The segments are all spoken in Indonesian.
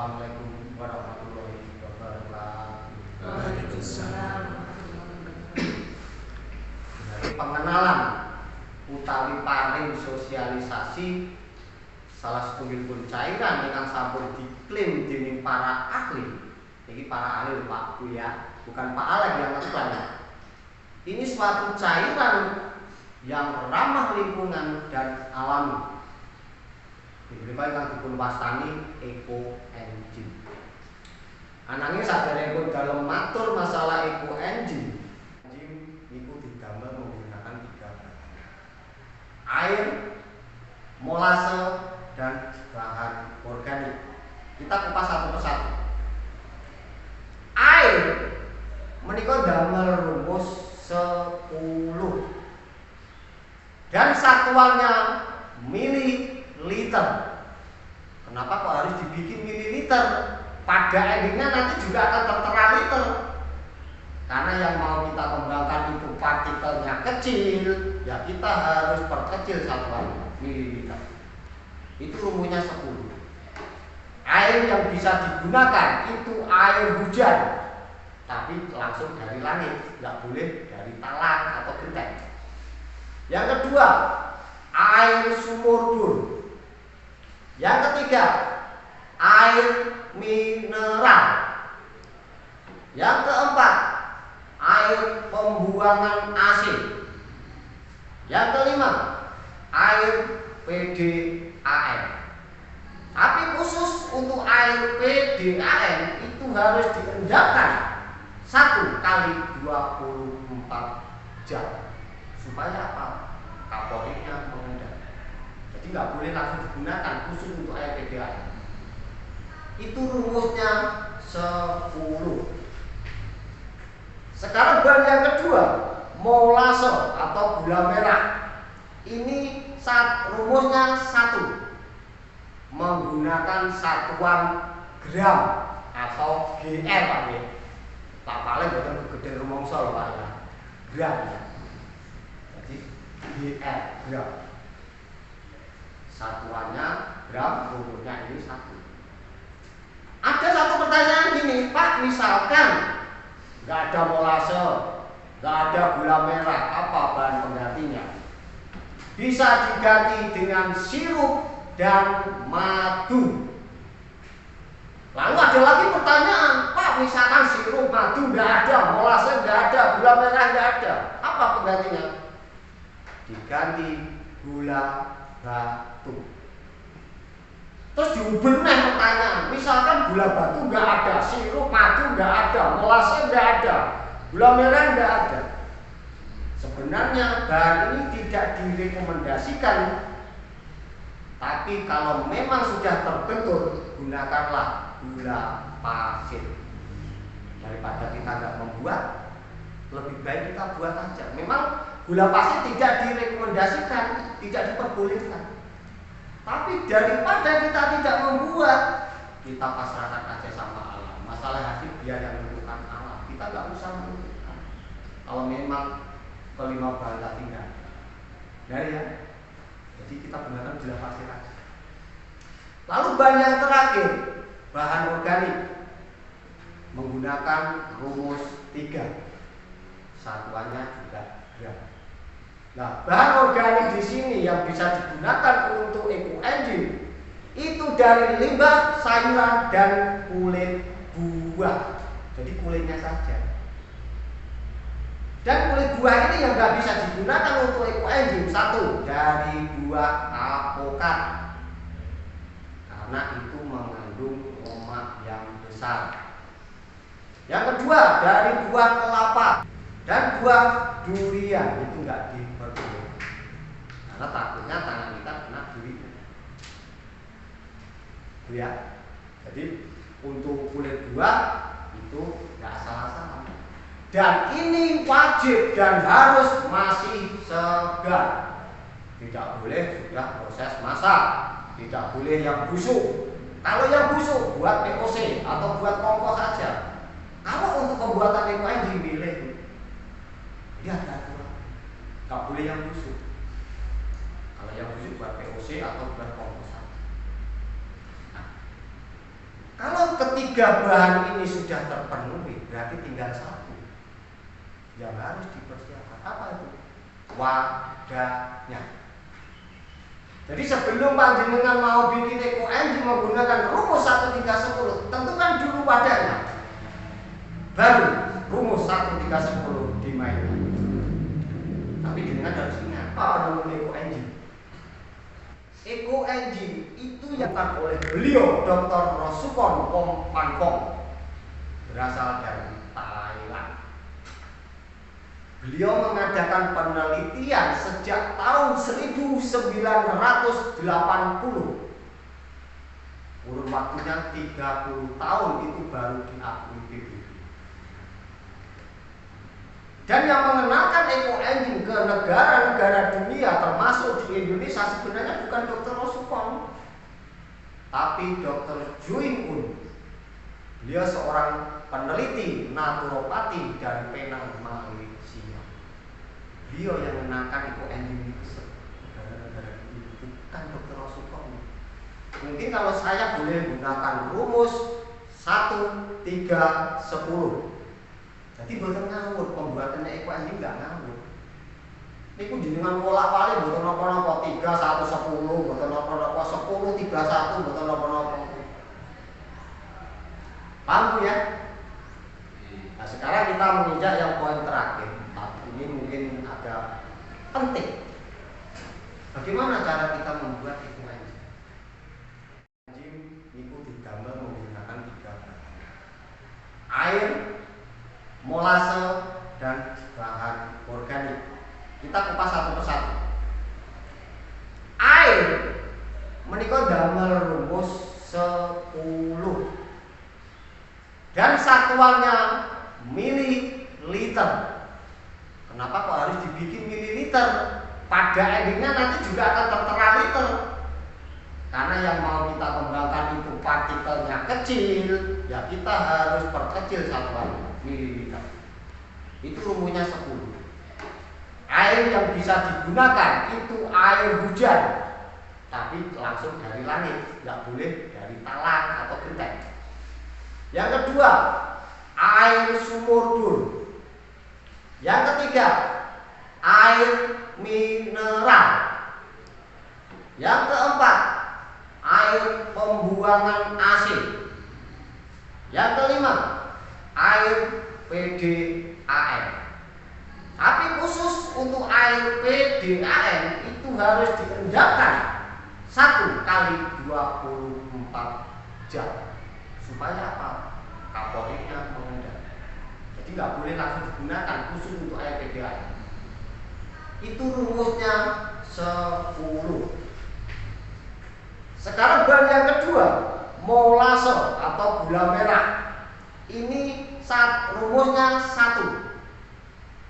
Assalamualaikum warahmatullahi wabarakatuh. Waalaikumsalam. Dari pengenalan utawi paring sosialisasi salah setunggalipun cairan ingkang sampun diklaim dening para ahli. Ini para ahli Pak Bu ya, bukan Pak Alek yang ngeklaim. Ini suatu cairan yang ramah lingkungan dan alami. Diberikan yang dipun wastani eco engine. Ananging saderengipun dalam matur masalah eco engine niku didamel menggunakan 3 bahan: air, molase, dan bahan organik. Kita kupas satu persatu. Air menika damel rumus 10 dan satuannya mililiter. Kenapa kok harus dibikin mililiter? Pada endingnya nanti juga akan tertera liter. Karena yang mau kita kembangkan itu partikelnya kecil, ya kita harus perkecil satuan mililiter. Itu rumusnya 10. Air yang bisa digunakan itu air hujan, tapi langsung dari langit, nggak boleh dari talang atau genteng. Yang kedua, air sumur bor. Yang ketiga, air mineral. Yang keempat, air pembuangan AC. Yang kelima, air PDAM. Tapi khusus untuk air PDAM itu harus direndahkan 1 kali 24 jam. Supaya apa? Kaporitnya mengendap. Jadi nggak boleh langsung digunakan khusus untuk air PDAM. Itu rumusnya 10. Sekarang bahan yang kedua, molase atau gula merah. Ini rumusnya 1. Menggunakan satuan gram atau GR Pak B. Tak paling boten gede rumangsa lho Pak ya. Gram ya. Jadi GR gram. Satuannya gram, rumusnya ini 1. Ada satu pertanyaan gini, Pak, misalkan nggak ada molase, nggak ada gula merah, apa bahan penggantinya? Bisa diganti dengan sirup dan madu. Lalu ada lagi pertanyaan, Pak, misalkan sirup, madu nggak ada, molase nggak ada, gula merah nggak ada, apa penggantinya? Diganti gula batu. Terus diubenah pertanyaan, misalkan gula batu nggak ada, sirup, madu nggak ada, molase nggak ada, gula merah nggak ada. Sebenarnya bahan ini tidak direkomendasikan. Tapi kalau memang sudah terbentur, gunakanlah gula pasir. Daripada kita nggak membuat, lebih baik kita buat aja. Memang gula pasir tidak direkomendasikan, tidak diperbolehkan. Tapi daripada kita tidak membuat, kita pasrahkan aja sama alam. Masalah hasil dia yang menentukan alam. Kita nggak usah menentukan. Kalau memang kelima bahan tadi nggak dari ya. Jadi kita gunakan gula pasir aja. Lalu bahan yang terakhir, bahan organik, menggunakan rumus 3. Satuannya juga gram. Nah, bahan organik di sini yang bisa digunakan untuk eco engine itu dari limbah sayuran dan kulit buah. Jadi kulitnya saja. Dan kulit buah ini yang nggak bisa digunakan untuk eco engine. 1, dari buah apokat, karena itu mengandung lemak yang besar. Yang kedua, dari buah kelapa dan buah durian, itu nggak diperbolehkan karena takutnya tangan kita kena durian. Ya, jadi untuk kulit buah itu nggak salah-salah. Dan ini wajib dan harus masih segar. Tidak boleh sudah proses masak. Tidak boleh yang busuk. Kalau yang busuk buat POC atau buat kompos saja. Kalau untuk pembuatan eco engine milih, ya nggak boleh yang busuk. Kalau yang busuk buat POC atau buat kompos saja. Nah, kalau ketiga bahan ini sudah terpenuhi, berarti tinggal satu yang harus dipersiapkan. Apa itu? Wadahnya. Jadi sebelum panjenengan mau bikin ekoenzim menggunakan rumus 1, 3, 10, tentukan dulu wadahnya. Baru rumus 1, 3, 10 dimainkan. Tapi jenengan harus ingat apa namanya ekoenzim. Ekoenzim itu yang dilakukan oleh beliau Dr. Rosukon Kompanpong, berasal dari Thailand. Beliau mengadakan penelitian sejak tahun 1980. Kurun waktunya 30 tahun itu baru diakui PBB. Dan yang mengenalkan ekoenzim ke negara-negara dunia termasuk di Indonesia sebenarnya bukan Dr. Rosukon, tapi Dr. Juin Un. Beliau seorang peneliti naturopati dari Penang, Malaysia. Beliau yang mengenalkan ekoenzim itu negara-negara itu, bukan Dr. Rosukon. Mungkin kalau saya boleh menggunakan rumus 1, 3, 10. Jadi boten ngawur, pembuatannya ekoenzim enggak ngawur. Niku jenengan bolak-balik boten napa-napa 3, 1, 10, boten napa-napa 10, 3, 1, boten napa-napa. Paham ya? Nah, sekarang kita menginjak yang poin terakhir. Ini mungkin agak penting. Bagaimana cara kita membuat ekoenzim? Ekoenzim niku digambar menggunakan 3 bahan. Air, molase, dan bahan organik. Kita kupas satu persatu. Air menika damel rumus 10 dan satuannya mililiter. Kenapa kok harus dibikin mililiter? Pada endingnya nanti juga akan tertera liter. Karena yang mau kita kembangkan itu partikelnya kecil, ya kita harus perkecil satuannya mililiter. Itu rumusnya 10. Air yang bisa digunakan itu air hujan, tapi langsung dari langit, nggak boleh dari talang atau genteng. Yang kedua, air sumur dul. Yang ketiga, air mineral. Yang keempat, air pembuangan AC. Yang kelima, air PDAM. Tapi khusus untuk air PDAM itu harus direndamkan 1 kali 24 jam. Supaya apa? Kapolrinya mengendap. Jadi nggak boleh langsung digunakan khusus untuk air PDAM. Itu rumusnya 10. Sekarang bahan yang kedua, molase atau gula merah. Ini rumusnya 1.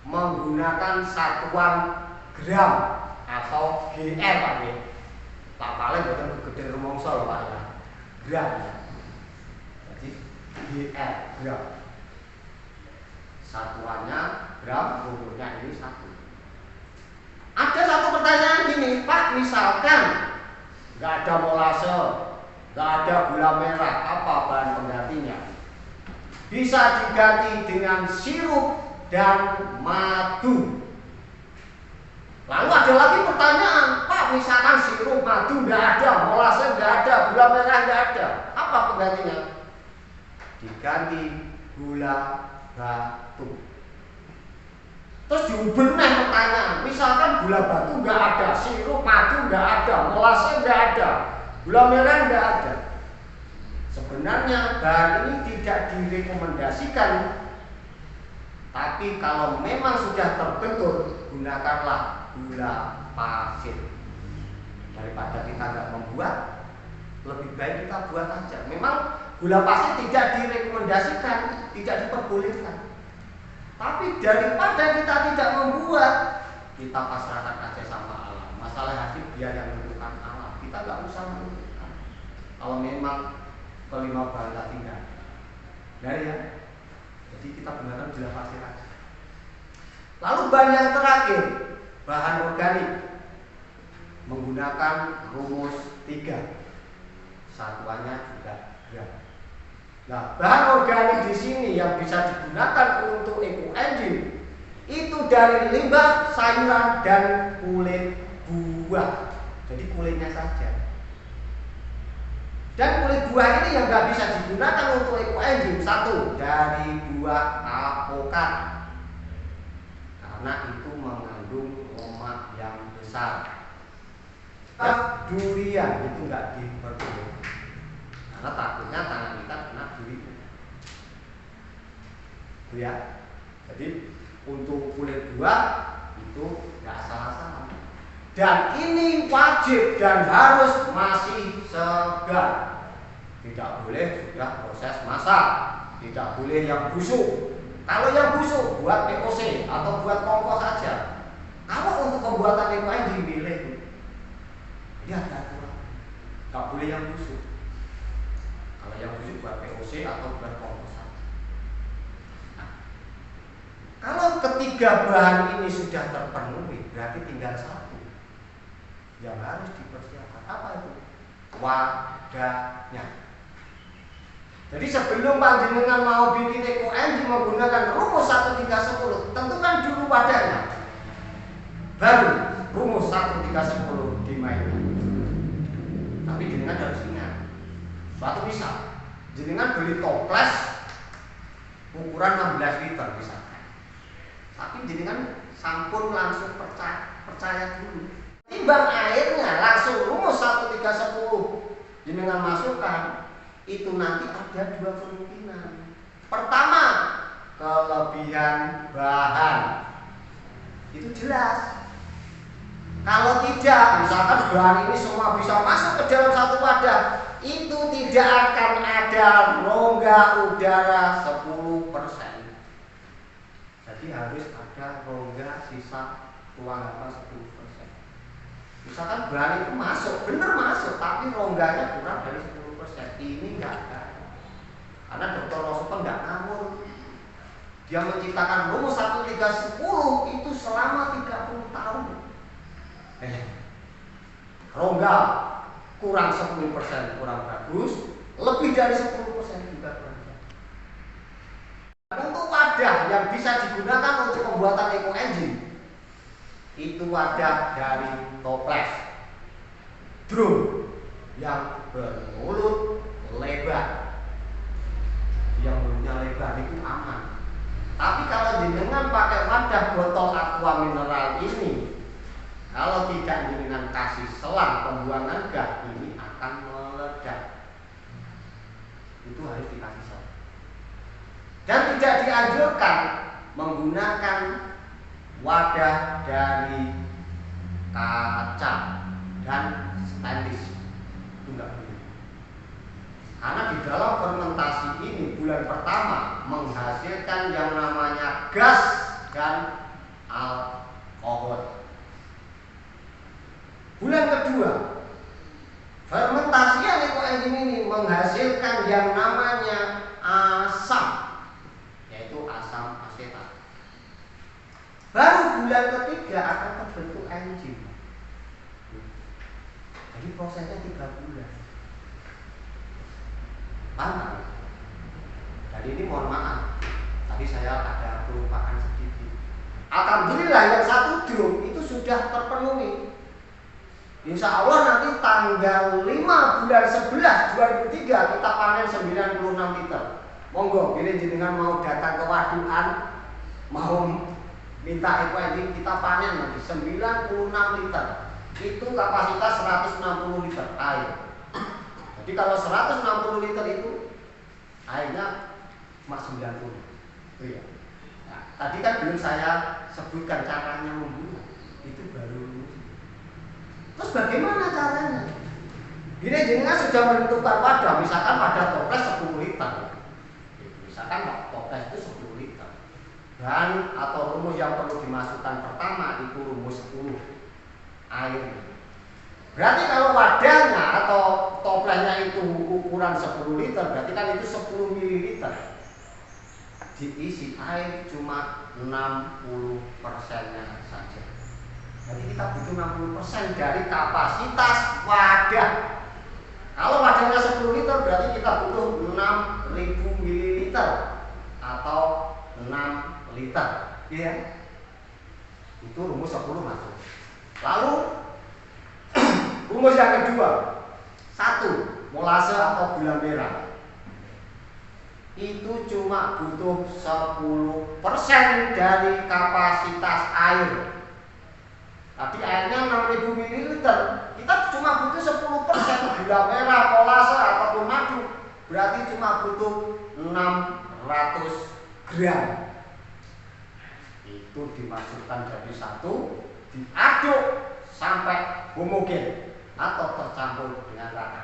Menggunakan satuan gram atau GR Pak ya. Tak paling bukan gede rumongso Pak ya. Gram. Jadi GR gram. Satuannya gram, rumusnya ini 1. Ada satu pertanyaan gini, Pak, misalkan nggak ada molase, nggak ada gula merah, apa bahan penggantinya? Bisa diganti dengan sirup dan madu. Lalu ada lagi pertanyaan, Pak, misalkan sirup, madu nggak ada, molase nggak ada, gula merah nggak ada, apa penggantinya? Diganti gula batu. Terus diubenah pertanyaan, misalkan gula batu nggak ada, sirup, madu nggak ada, molase nggak ada, gula merah nggak ada. Sebenarnya bahan ini tidak direkomendasikan. Tapi kalau memang sudah terbentur, gunakanlah gula pasir. Daripada kita nggak membuat, lebih baik kita buat aja. Memang gula pasir tidak direkomendasikan, tidak diperbolehkan. Tapi daripada kita tidak membuat, kita pasrahkan aja sama alam. Masalah hasil biar yang menentukan alam. Kita nggak usah menentukan. Kalau memang kelima bahan tadi enggak, dari ya. Jadi kita gunakan gula pasir aja. Lalu bahan yang terakhir, bahan organik, menggunakan rumus 3. Satuannya juga gram. Nah, bahan organik di sini yang bisa digunakan untuk eco engine itu dari limbah sayuran dan kulit buah. Jadi kulitnya saja. Dan kulit buah ini yang nggak bisa digunakan untuk eco engine. Satu, dari buah alpukat, karena itu mengandung lemak yang besar. Durian itu nggak diperbolehkan, karena takutnya tangan kita kena durian. Ya, jadi untuk kulit buah itu nggak salah-salah. Dan ini wajib dan harus masih segar. Tidak boleh sudah proses masak, tidak boleh yang busuk. Kalau yang busuk buat POC atau buat kompos saja. Kalau untuk pembuatan eco engine boleh. Ya, nggak boleh yang busuk. Kalau yang busuk buat POC atau buat kompos saja. Nah, kalau ketiga bahan ini sudah terpenuhi, berarti tinggal satu yang harus dipersiapkan. Apa itu? Wadahnya. Jadi sebelum panjenengan mau bikin eco engine menggunakan rumus 1 3 10, tentukan dulu wadahnya. Baru rumus 1 3 10 dimainkan. Tapi jenengan harus ingat, suatu misal jenengan beli toples ukuran 16 liter misalkan, tapi jenengan sampun langsung percaya dulu. Timbang airnya langsung rumus 1 3 10 jenengan masukkan, itu nanti ada dua kemungkinan. Pertama, kelebihan bahan itu jelas. Kalau tidak, misalkan bahan ini semua bisa masuk ke dalam satu wadah, itu tidak akan ada rongga udara 10%. Jadi harus ada rongga sisa ruang hampa 10%. Misalkan bahan itu masuk, benar masuk, tapi rongganya kurang dari 10%. Ini enggak ada. Karena Dr. Roosevelt enggak ngawur. Dia menciptakan rumus 1 3 10 itu selama 30 tahun. Rongga kurang 10% kurang bagus, lebih dari 10% juga kurang bagus. Untuk wadah yang bisa digunakan untuk pembuatan eco engine, itu wadah dari toples drum yang bermulut lebar. Yang mulutnya lebar itu aman. Tapi kalau jenengan pakai wadah botol aqua mineral ini, kalau tidak dengan kasih selang pembuangan gas, ini akan meledak. Itu harus dikasih selang. Dan tidak dianjurkan menggunakan wadah dari kaca dan stainless. Itu enggak boleh. Karena di dalam fermentasi ini bulan pertama menghasilkan yang namanya gas dan alkohol. Bulan kedua, fermentasi eco engine ini menghasilkan yang namanya asam, yaitu asam asetat. Baru bulan ketiga akan terbentuk enzim. Jadi prosesnya 3 bulan. Paham? Jadi ini mohon maaf, tadi saya ada kelupaan sedikit. Alhamdulillah yang satu drum itu sudah terpenuhi. Insya Allah nanti tanggal 5 bulan 11 2003 kita panen 96 liter. Monggo, bila jenengan mau datang ke waduhan, mau minta eco engine, kita panen nanti 96 liter. Itu kapasitas 160 liter air. Jadi kalau 160 liter itu airnya cuma 90. Iya. Nah, tadi kan belum saya sebutkan caranya membuat. Itu baru. Terus bagaimana caranya? Ini jenengan sudah menentukan wadah, misalkan wadah toples 10 liter. Misalkan toples itu 10 liter. Dan atau rumus yang perlu dimasukkan pertama itu rumus 10 air. Berarti kalau wadahnya atau toplesnya itu ukuran 10 liter, berarti kan itu 10 ml. Diisi air cuma 60%-nya saja. Jadi kita butuh 60% dari kapasitas wadah. Kalau wadahnya 10 liter berarti kita butuh 6.000 liter, ya. Itu rumus 10 masuk. Lalu rumus yang kedua, 1 molase atau gula merah itu cuma butuh 10% dari kapasitas air. Tadi airnya 6000 ml, kita cuma butuh 10% gula merah, molase ataupun madu, berarti cuma butuh 600 gram. Itu dimasukkan jadi satu, diaduk sampai homogen atau tercampur dengan rata.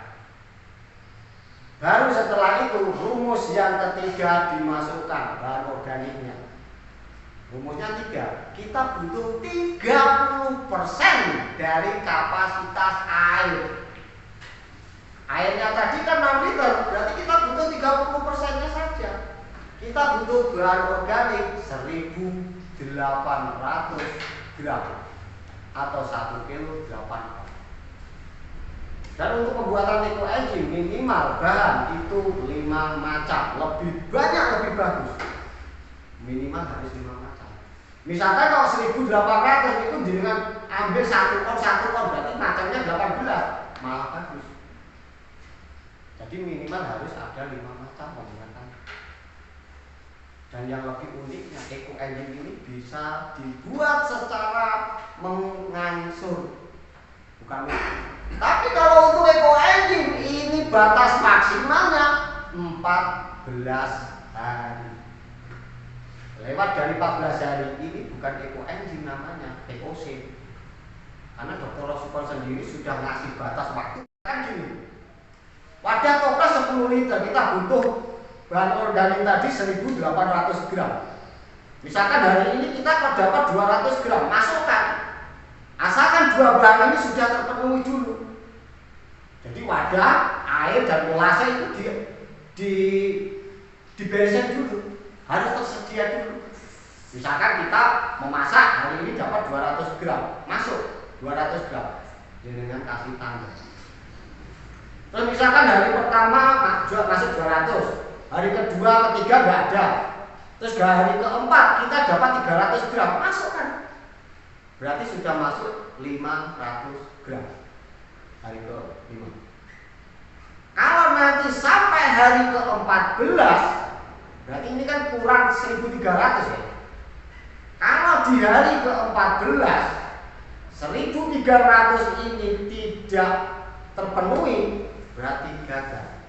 Baru setelah itu rumus yang ketiga dimasukkan bahan organiknya. Rumusnya 3, kita butuh 30% dari kapasitas air. Airnya tadi kan 6 liter, berarti kita butuh 30%-nya saja. Kita butuh bahan organik 1800 gram atau 1 kilo 8. Dan untuk pembuatan ecoengine minimal bahan itu 5 macam, lebih banyak lebih bagus. Minimal harus 5 macam. Misalkan kalau 1800 itu dengan ambil 1 ton berarti macamnya 18, malah bagus. Jadi minimal harus ada 5 macam pembuatan. Dan yang lebih uniknya ecoengine ini bisa dibuat secara mengangsur, bukan unik. Tapi kalau untuk ecoengine ini batas maksimalnya 14 hari. Lewat dari 14 hari ini bukan ecoengine namanya, EcoSyn. Karena Dr. Rosukon sendiri sudah ngasih batas waktu kan gini. Wadah toples 10 liter, kita butuh bahan organik tadi 1800 gram. Misalkan hari ini kita dapat 200 gram, masukkan. Asalkan 2 bahan ini sudah terpenuhi dulu. Jadi wadah, air dan molase itu diberesin dulu, harus tersedia dulu. Misalkan kita memasak hari ini dapat 200 gram, masuk 200 gram dengan kasih tanda. Terus misalkan hari pertama masuk 200, hari kedua, ketiga nggak ada. Terus hari keempat kita dapat 300 gram, masukkan. Berarti sudah masuk 500 gram hari ke-5. Kalau nanti sampai hari ke-14, berarti ini kan kurang 1300 ya. Kalau di hari ke-14 1300 ini tidak terpenuhi, berarti gagal.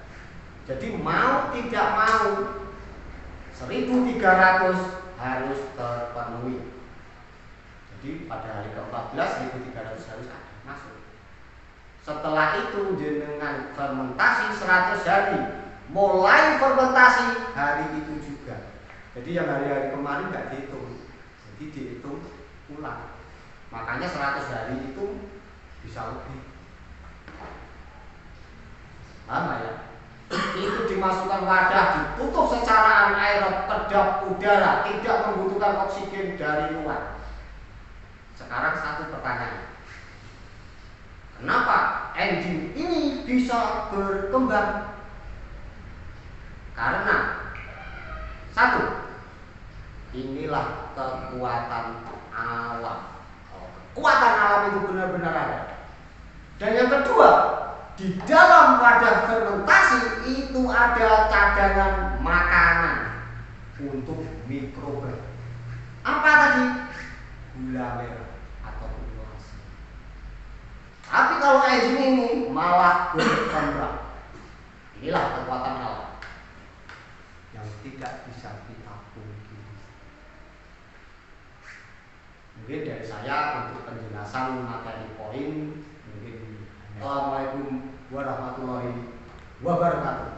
Jadi mau tidak mau 1300 harus terpenuhi. Jadi pada hari ke-14 1300 harus ada masuk. Setelah itu dengan fermentasi 100 hari, mulai fermentasi hari itu juga. Jadi yang hari-hari kemarin nggak dihitung, jadi dihitung ulang. Makanya 100 hari itu bisa lebih. Lama ya. Itu dimasukkan wadah, ditutup secara anaerob, kedap udara, tidak membutuhkan oksigen dari luar. Sekarang satu pertanyaan, kenapa enzim ini bisa berkembang? Karena satu, inilah kekuatan alam. Kekuatan alam itu benar-benar ada. Dan yang kedua, di dalam wadah fermentasi itu ada cadangan makanan untuk mikroba. Apa tadi? Gula merah atau molase. Tapi kalau enzim ini malah berkembang. Inilah kekuatan alam yang tidak bisa kita pungkiri. Mungkin dari saya untuk penjelasan materi poin mungkin. Assalamualaikum warahmatullahi wabarakatuh.